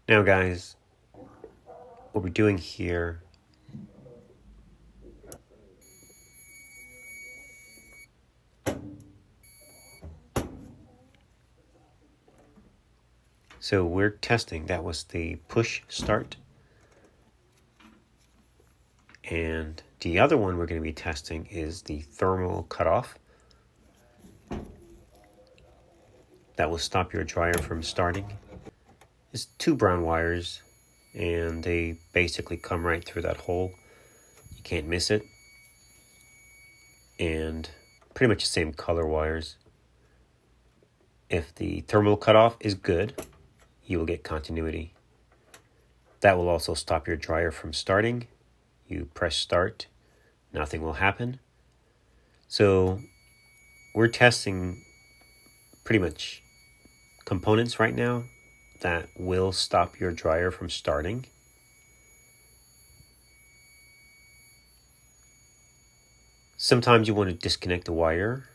Now guys, what we're doing here so we're testing, that was the push start. And the other one we're going to be testing is the thermal cutoff. That will stop your dryer from starting. It's 2 brown wires and they basically come right through that hole. You can't miss it. And pretty much the same color wires. If the thermal cutoff is good, you will get continuity. That will also stop your dryer from starting. You press start, nothing will happen. So we're testing pretty much components right now that will stop your dryer from starting. Sometimes you want to disconnect the wire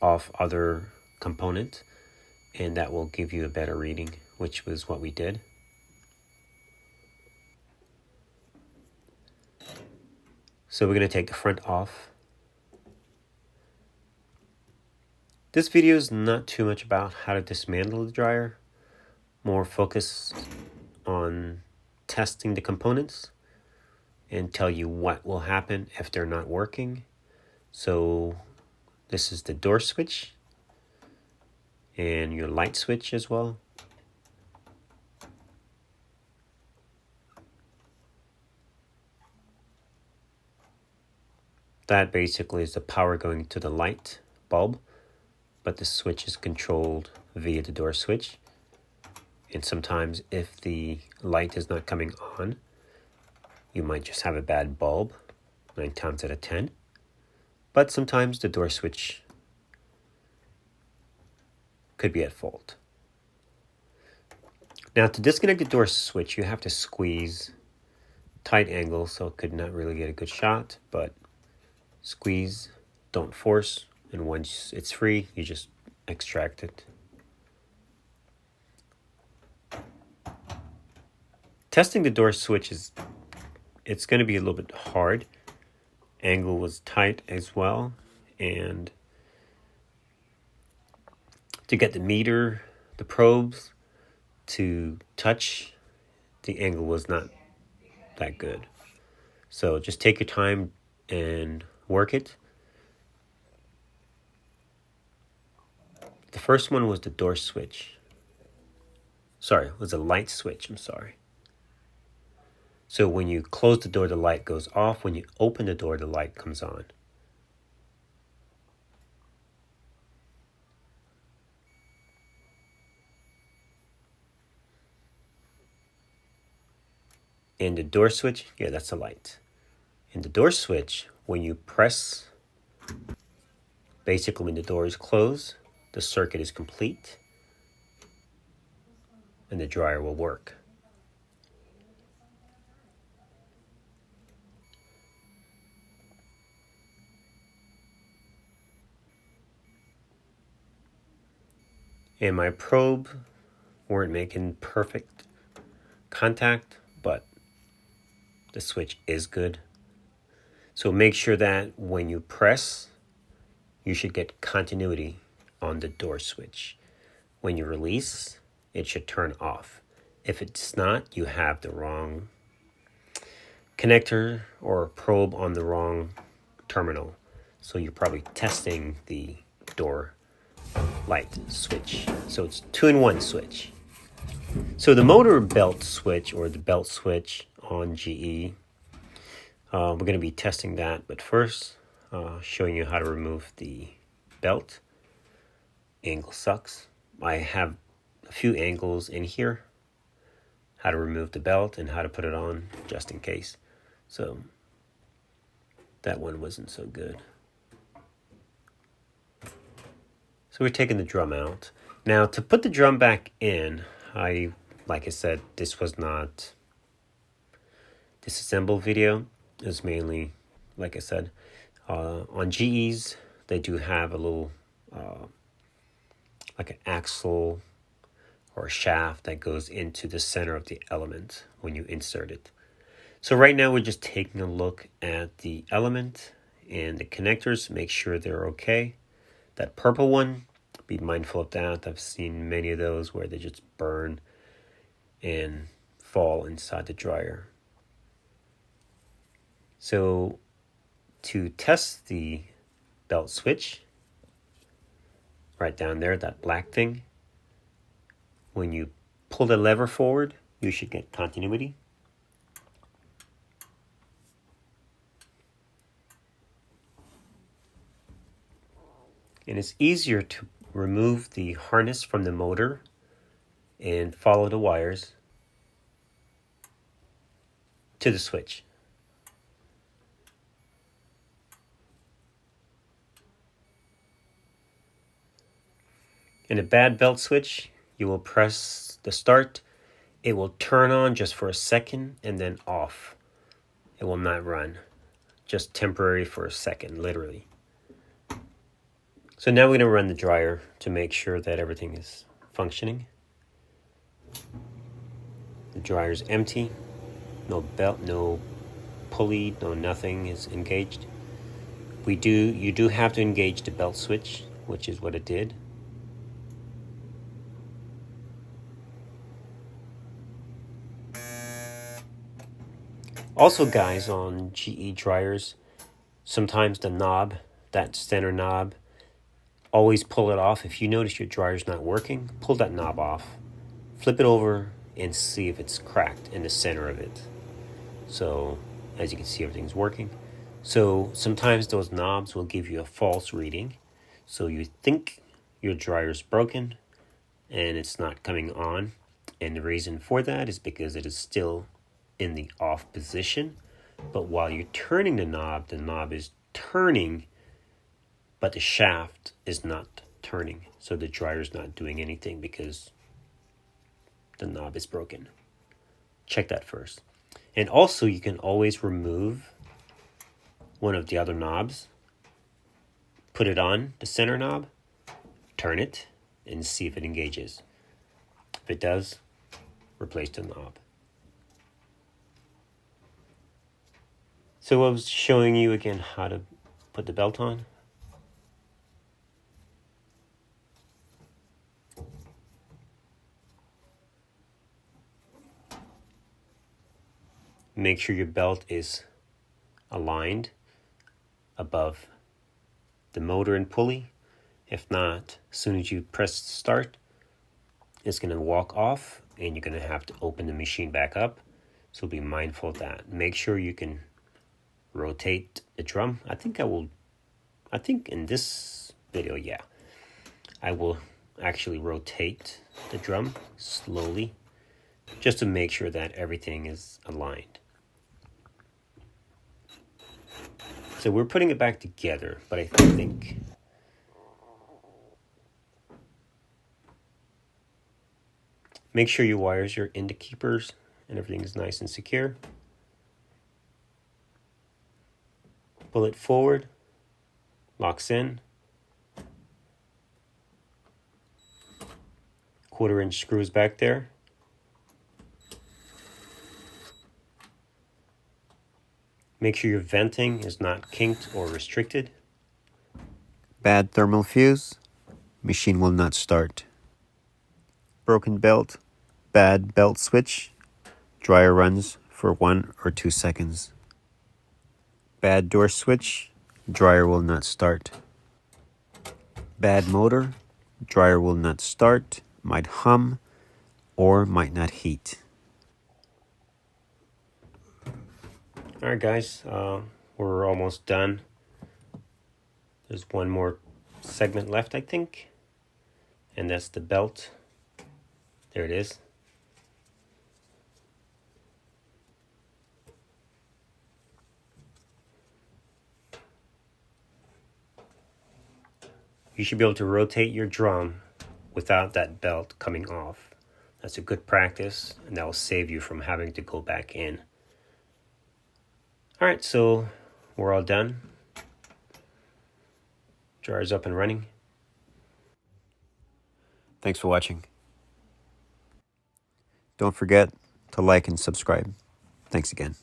off other component, and that will give you a better reading, which was what we did. So we're going to take the front off. This video is not too much about how to dismantle the dryer, more focused on testing the components and tell you what will happen if they're not working. So this is the door switch and your light switch as well. That basically is the power going to the light bulb, but the switch is controlled via the door switch. And sometimes if the light is not coming on, you might just have a bad bulb, 9 times out of 10. But sometimes the door switch could be at fault. Now to disconnect the door switch, you have to squeeze tight angle, so it could not really get a good shot, but squeeze, don't force, and once it's free, you just extract it. Testing the door switch it's going to be a little bit hard. Angle was tight as well, and to get the meter, the probes to touch, the angle was not that good. So just take your time and work it. The first one was the door switch. Sorry, it was a light switch, I'm sorry. So when you close the door, the light goes off. When you open the door, the light comes on. And the door switch, yeah, that's a light. And the door switch, when you press, basically when the door is closed, the circuit is complete and the dryer will work. And my probe weren't making perfect contact, but the switch is good. So make sure that when you press, you should get continuity on the door switch. When you release, it should turn off. If it's not, you have the wrong connector or probe on the wrong terminal. So you're probably testing the door light switch. So it's 2-in-1 switch. So the motor belt switch, or the belt switch on GE, we're going to be testing that, but first showing you how to remove the belt. Angle sucks. I have a few angles in here, how to remove the belt and how to put it on just in case. So that one wasn't so good. So we're taking the drum out. Now to put the drum back in, like I said, this was not disassemble video. It was mainly, like I said, on GEs, they do have a little, like an axle or shaft that goes into the center of the element when you insert it. So right now we're just taking a look at the element and the connectors, make sure they're okay. That purple one, be mindful of that. I've seen many of those where they just burn and fall inside the dryer. So to test the belt switch, right down there, that black thing, when you pull the lever forward, you should get continuity. And it's easier to remove the harness from the motor and follow the wires to the switch. In a bad belt switch, you will press the start. It will turn on just for a second and then off. It will not run. Just temporary for a second, literally. So now we're going to run the dryer to make sure that everything is functioning. The dryer is empty. No belt, no pulley, no nothing is engaged. You do have to engage the belt switch, which is what it did. Also, guys, on GE dryers, sometimes the knob, that center knob, always pull it off. If you notice your dryer's not working, pull that knob off, flip it over, and see if it's cracked in the center of it. So, as you can see, everything's working. So, sometimes those knobs will give you a false reading. So, you think your dryer's broken, and it's not coming on. And the reason for that is because it is still in the off position, but while you're turning the knob is turning, but the shaft is not turning. So the dryer is not doing anything because the knob is broken. Check that first. And also, you can always remove one of the other knobs, put it on the center knob, turn it, and see if it engages. If it does, replace the knob. So I was showing you again how to put the belt on. Make sure your belt is aligned above the motor and pulley. If not, as soon as you press start, it's going to walk off and you're going to have to open the machine back up. So be mindful of that. Make sure you can rotate the drum. I think in this video, yeah, I will actually rotate the drum slowly just to make sure that everything is aligned. So we're putting it back together, but I think make sure your wires are in the keepers and everything is nice and secure. Pull it forward, locks in. 1/4-inch screws back there. Make sure your venting is not kinked or restricted. Bad thermal fuse, machine will not start. Broken belt, bad belt switch, dryer runs for 1 or 2 seconds. Bad door switch, dryer will not start. Bad motor, dryer will not start, might hum, or might not heat. Alright guys, we're almost done. There's one more segment left, I think. And that's the belt. There it is. You should be able to rotate your drum without that belt coming off. That's a good practice, and that will save you from having to go back in. Alright, so we're all done. Dryer's up and running. Thanks for watching. Don't forget to like and subscribe. Thanks again.